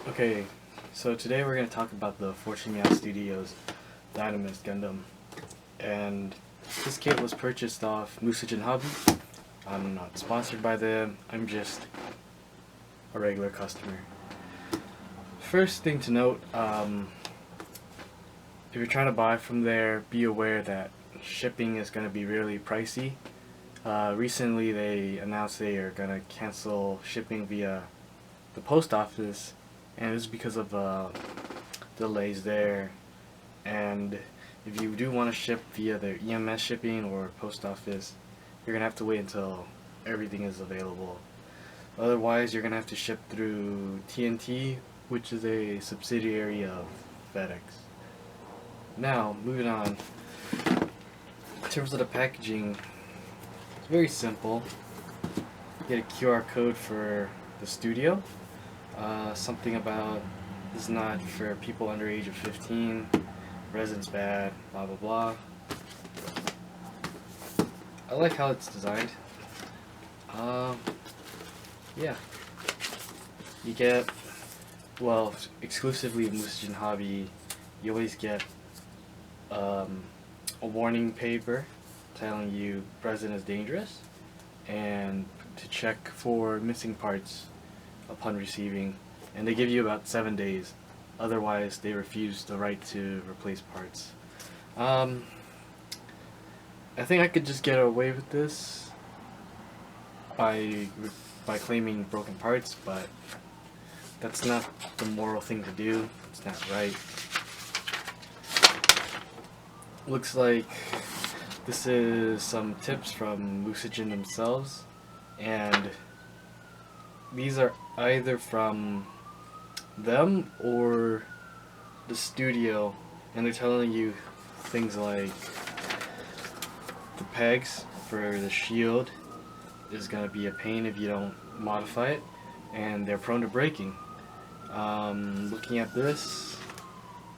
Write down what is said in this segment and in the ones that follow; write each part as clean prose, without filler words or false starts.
Okay, so today we're going to talk about the Fortune Meow Studios Dynames Gundam, and this kit was purchased off Musajin Hobby. I'm not sponsored by them, I'm just a regular customer. First thing to note, if you're trying to buy from there, be aware that shipping is going to be really pricey. Recently they announced they are going to cancel shipping via the post office, and it's because of delays there. And if you do want to ship via their EMS shipping or post office, you're gonna have to wait until everything is available. Otherwise, you're gonna have to ship through TNT, which is a subsidiary of FedEx. Now, moving on. In terms of the packaging, it's very simple. You get a QR code for the studio. Something about this is not for people under age of 15, resin's bad, blah blah blah. I like how it's designed. Yeah. You get, well, exclusively in Musajin Hobby, you always get a warning paper telling you resin is dangerous and to check for missing parts upon receiving, and they give you about 7 days, otherwise they refuse the right to replace parts. I think I could just get away with this by claiming broken parts, but that's not the moral thing to do. It's not right. Looks like this is some tips from Musajin themselves, and these are either from them or the studio, and they're telling you things like the pegs for the shield is going to be a pain if you don't modify it, and they're prone to breaking. Looking at this,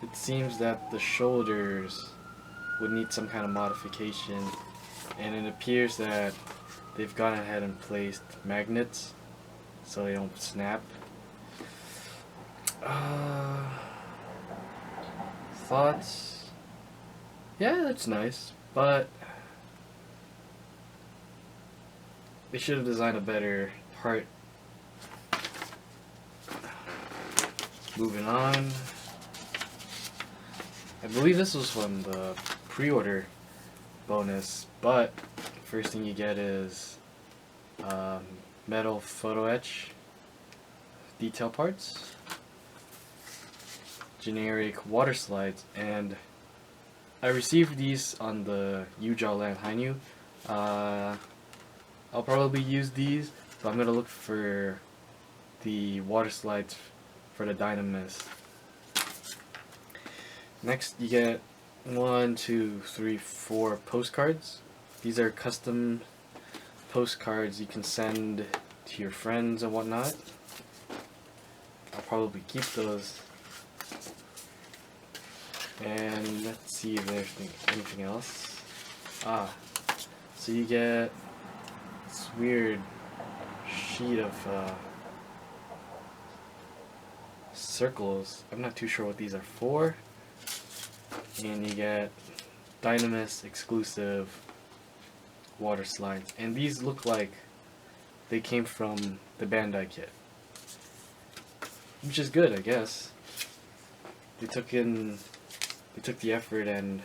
it seems that the shoulders would need some kind of modification, and it appears that they've gone ahead and placed magnets so they don't snap. Thoughts? Yeah, that's nice, but they should have designed a better part. Moving on. I believe this was from the pre-order bonus, but first thing you get is metal photo etch detail parts, generic water slides, and I received these on the Ujaw Land Hainu. I'll probably use these, but I'm gonna look for the water slides for the Dynames. Next, you get 1, 2, 3, 4 postcards. These are custom postcards you can send to your friends and whatnot. I'll probably keep those. And let's see if there's anything else. So you get this weird sheet of circles. I'm not too sure what these are for. And you get Dynames exclusive water slides, and these look like they came from the Bandai kit, which is good, I guess. They took the effort and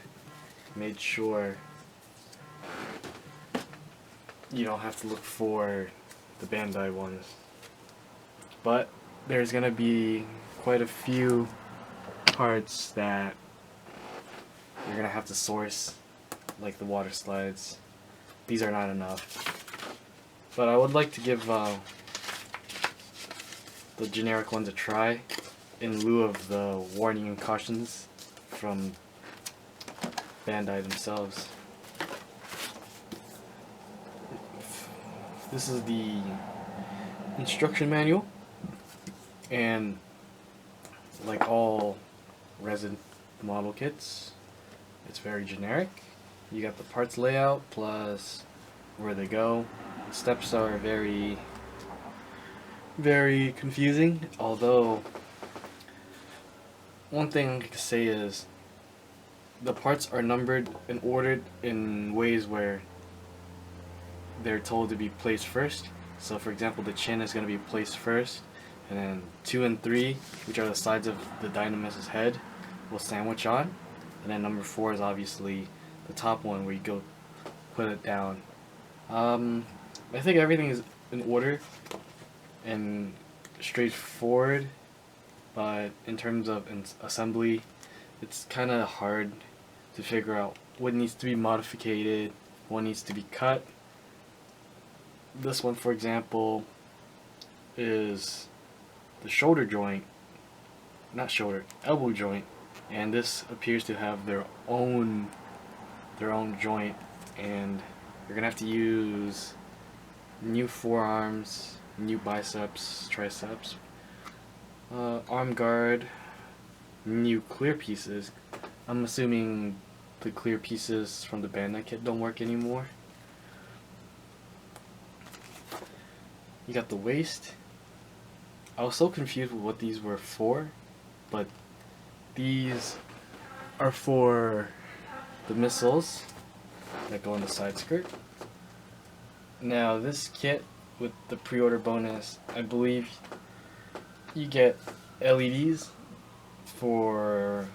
made sure you don't have to look for the Bandai ones. But there's gonna be quite a few parts that you're gonna have to source, like the water slides. These are not enough. But I would like to give the generic ones a try in lieu of the warning and cautions from Bandai themselves. This is the instruction manual, and like all resin model kits, it's very generic. You got the parts layout plus where they go. The steps are very confusing, although one thing I could say is the parts are numbered and ordered in ways where they're told to be placed first. So for example, the chin is going to be placed first, and then 2 and 3, which are the sides of the Dynames' head, will sandwich on, and then number 4 is obviously the top one where you go put it down. I think everything is in order and straightforward, but in terms of assembly, it's kind of hard to figure out what needs to be modified, what needs to be cut. This one, for example, is the shoulder joint, not shoulder, elbow joint, and this appears to have their own joint, and you're gonna have to use new forearms, new biceps, triceps, arm guard, new clear pieces. I'm assuming the clear pieces from the Bandai kit don't work anymore. You got the waist. I was so confused with what these were for, but these are for the missiles that go on the side skirt. Now this kit with the pre-order bonus, I believe you get LEDs for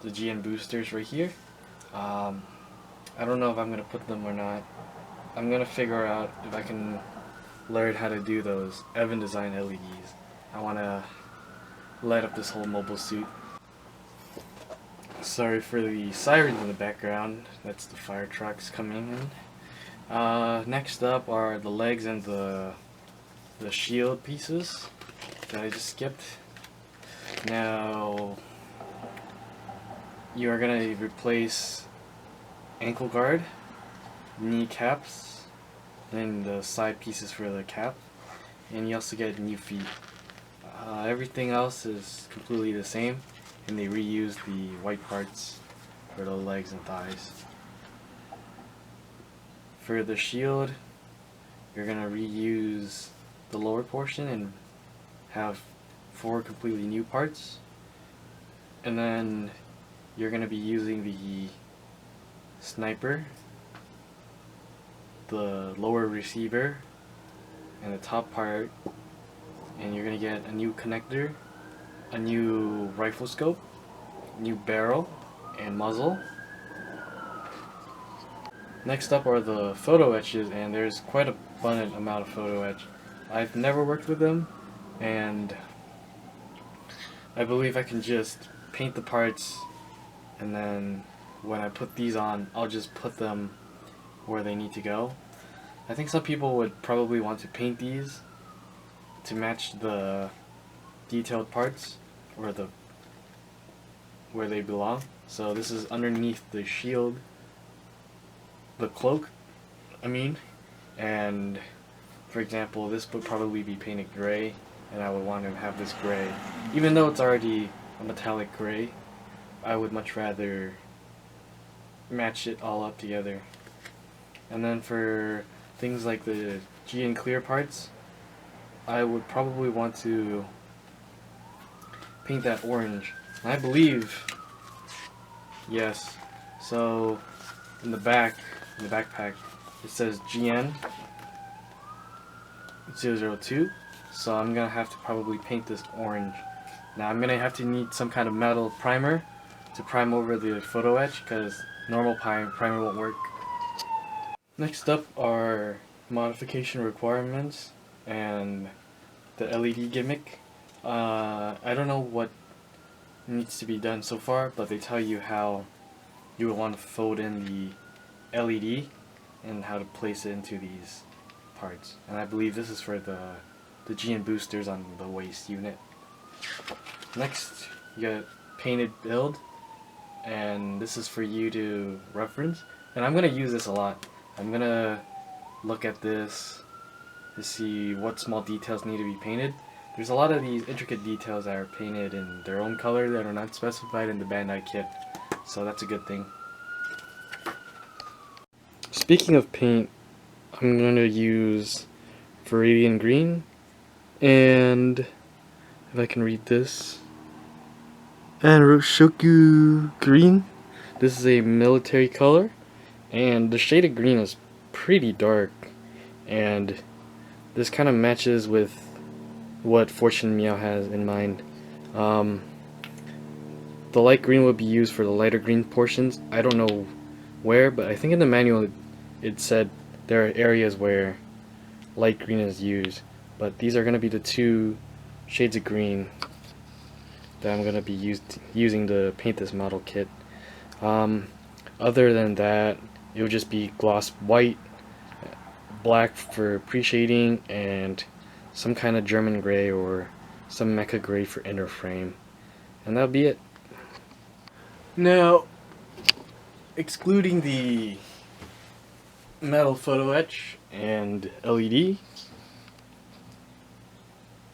the GN boosters right here. I don't know if I'm gonna put them or not. I'm gonna figure out if I can learn how to do those Evan design LEDs. I wanna light up this whole mobile suit. Sorry for the sirens in the background. That's the fire trucks coming in. Next up are the legs and the shield pieces that I just skipped. Now you are gonna replace ankle guard, knee caps, then the side pieces for the cap, and you also get new feet. Everything else is completely the same, and they reuse the white parts for the legs and thighs. For the shield, you're gonna reuse the lower portion and have 4 completely new parts, and then you're gonna be using the sniper, the lower receiver, and the top part, and you're gonna get a new connector, a new rifle scope, new barrel and muzzle. Next up are the photo etches, and there's quite an abundant amount of photo etch. I've never worked with them, and I believe I can just paint the parts, and then when I put these on, I'll just put them where they need to go. I think some people would probably want to paint these to match the detailed parts or where they belong. So this is underneath the shield, the cloak, and for example, this would probably be painted gray, and I would want to have this gray. Even though it's already a metallic gray, I would much rather match it all up together. And then for things like the G and clear parts, I would probably want to paint that orange. And I believe, yes, so in the back, in the backpack, it says GN 002, so I'm gonna have to probably paint this orange. Now I'm gonna have to need some kind of metal primer to prime over the photo etch, because normal primer won't work. Next up are modification requirements and the LED gimmick. I don't know what needs to be done so far, but they tell you how you would want to fold in the LED and how to place it into these parts. And I believe this is for the GN boosters on the waist unit. Next, you got painted build, and this is for you to reference. And I'm gonna use this a lot. I'm gonna look at this to see what small details need to be painted. There's a lot of these intricate details that are painted in their own color that are not specified in the Bandai kit, so that's a good thing. Speaking of paint, I'm going to use Viridian Green, and if I can read this, And Roshoku green. This is a military color, and the shade of green is pretty dark, and this kind of matches with what Fortune Meow has in mind. The light green would be used for the lighter green portions. I don't know where, but I think in the manual it said there are areas where light green is used, but these are going to be the two shades of green that I'm going to be using to paint this model kit. Other than that, it would just be gloss white, black for pre-shading, and some kind of German gray or some mecha gray for inner frame. And that'll be it. Now, excluding the metal photo etch and LED,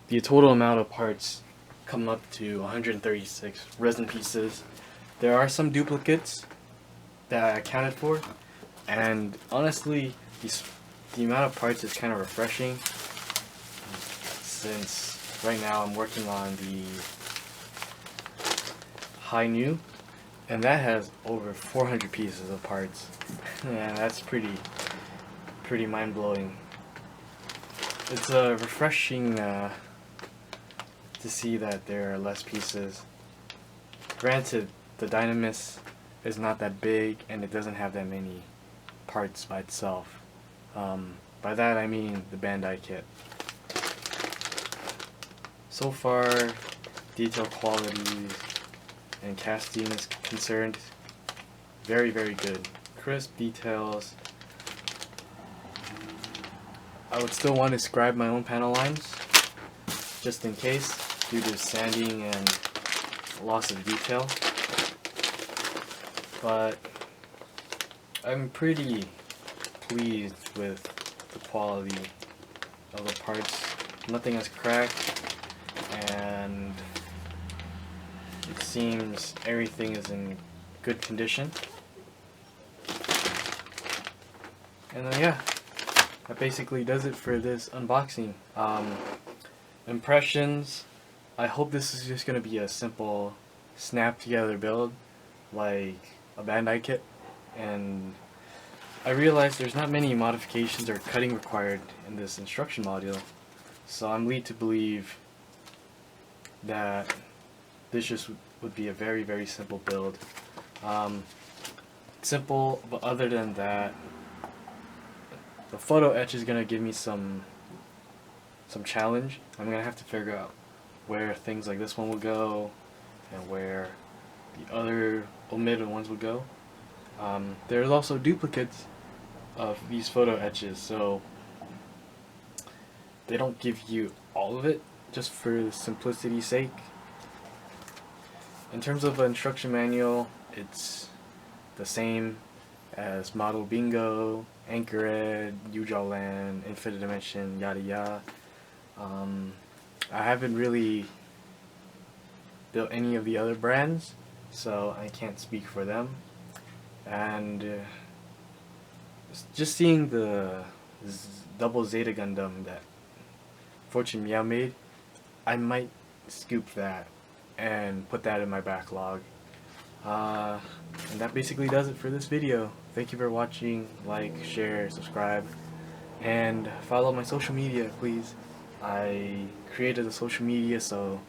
the total amount of parts come up to 136 resin pieces. There are some duplicates that I accounted for, and honestly, the amount of parts is kind of refreshing, since right now I'm working on the high new, and that has over 400 pieces of parts. Yeah, that's pretty mind-blowing. It's refreshing to see that there are less pieces. Granted, the Dynames is not that big, and it doesn't have that many parts by itself. By that I mean the Bandai kit. So far, detail quality and casting is concerned, very good. Crisp details. I would still want to scribe my own panel lines, just in case, due to sanding and loss of detail. But I'm pretty pleased with the quality of the parts. Nothing has cracked, and it seems everything is in good condition. And then yeah, that basically does it for this unboxing. Impressions, I hope this is just going to be a simple snap together build like a Bandai kit, and I realized there's not many modifications or cutting required in this instruction module, so I'm led to believe that this just would be a very simple build. Simple, but other than that, the photo etch is gonna give me some challenge. I'm gonna have to figure out where things like this one will go and where the other omitted ones would go. There's also duplicates of these photo etches, so they don't give you all of it, just for simplicity's sake. In terms of an instruction manual, it's the same as Model Bingo, Anchored, Ujaw Land, Infinite Dimension, yada yada. I haven't really built any of the other brands, so I can't speak for them. And just seeing the double Zeta Gundam that Fortune Meow made, I might scoop that and put that in my backlog. And that basically does it for this video. Thank you for watching. Like, share, subscribe, and follow my social media, please. I created a social media so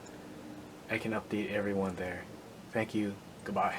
I can update everyone there. Thank you. Goodbye.